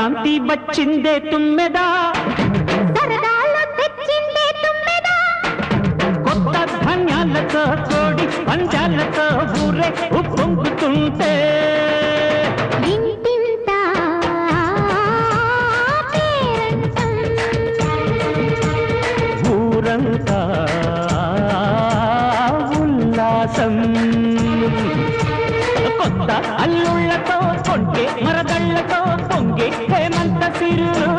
సంక్రాంతి వచ్చిందే తుమ్మెదా, సరదాలు తెచ్చిందే తుమ్మెదా, కొత్త ధాన్యాలతో కోడి పంచాలతో ఊరే ఉప్పొంగుతుంటే ఇంటింత పేరంటం, ఊరంతా ఉల్లాసం. కొత్త అల్లుళ్లతో కొంటే మరదళ్లతో పొంగే హేమంత సిరులు.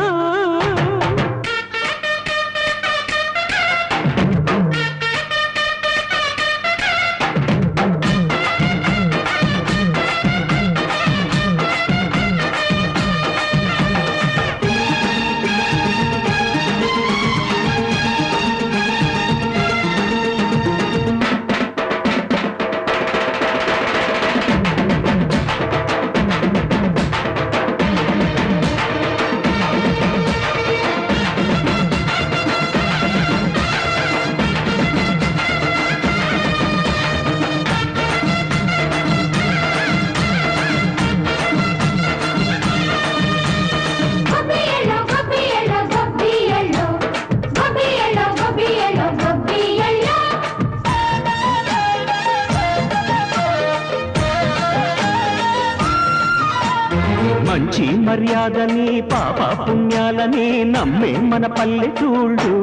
మంచి మర్యాదని పాప పుణ్యాలని నమ్మే మన పల్లెటూళ్ళు,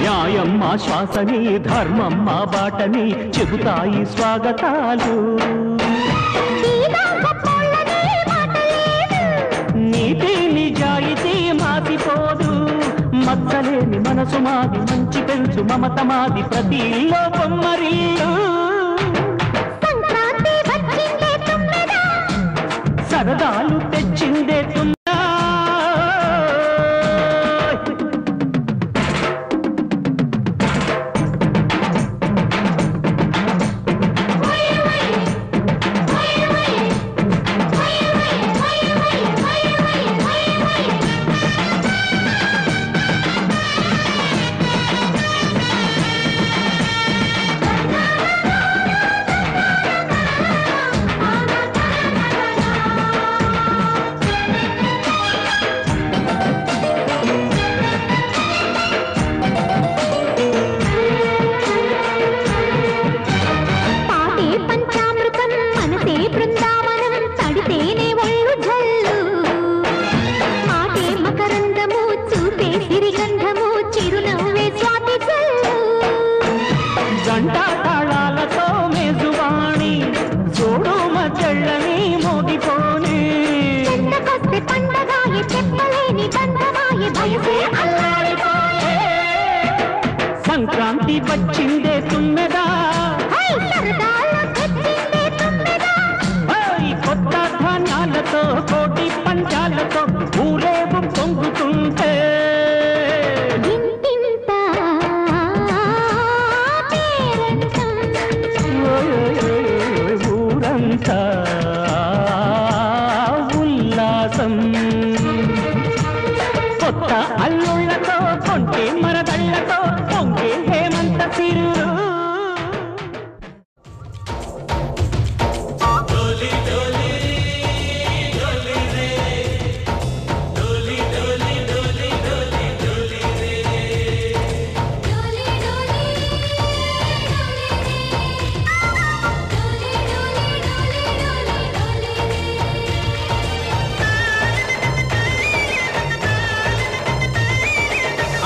న్యాయం మా శ్వాసని ధర్మం మా బాటని చెబుతాయి స్వాగతాలు. నీతి నిజాయితీ మాసిపోదు, మచ్చలేని మనసు మాది, మంచి పెంచు మమత మాది, ప్రతి ఇల్లో బొమ్మరిల్లు. సరదాలు తెచ్చిందే తుమ్మెదా, గంటా తాళాలతో మేజువాణి చూడు మధ్యళ్ళని మోగిపోని. సంక్రాంతి వచ్చిందే తుమ్మెదా, కొత్త ధాన్యాలతో కోటి పంచాలతో ఊరేగు పొంగుతుంటే ఊరంతా ఉల్లాసం. కొత్త అల్లుళ్లతో కొంటే మరదళ్లతో పొంగే హేమంత సిరులు.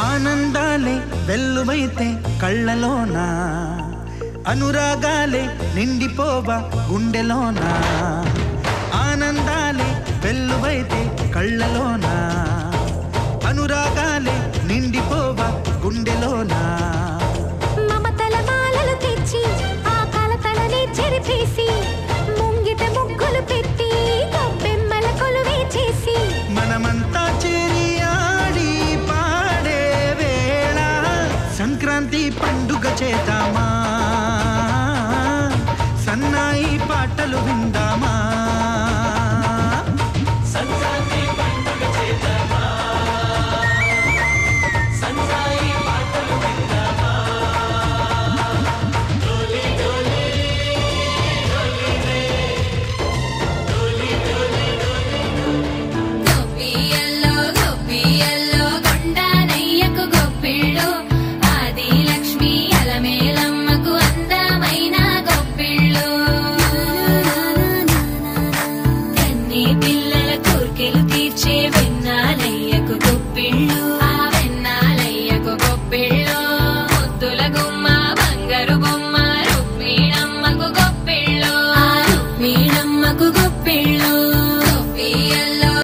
ఆనందాలే వెల్లువైతే కళ్ళలోన, అనురాగాలే నిండిపోవా గుండెలోన. ఆనందాలే వెల్లువైతే కళ్ళలోన, అనురాగాలే నిండిపోవా గుండెలోన. మమతల మాలలు తెచ్చి ఆ కలతలని చెరిపేసి, ముంగిట ముగ్గులు పెట్టి గొబ్బెమ్మల కొలువే చేసి, మనమంతా చేరి ఆడి పాడే వేళ సంక్రాంతి పండుగ చేద్దామా, సన్నాయి పాటలు విందామా. సంక్రాంతి పండుగ చేద్దామా, సన్నాయి పాటలు విందామా. డోలి డోలి డోలి రే, డోలి డోలి డోలి డోలి. గుమ్మ బంగారు బొమ్మ రుక్మిణమ్మకు గొప్పిళ్ళు రుక్మిణమ్మకు గొప్పిళ్ళు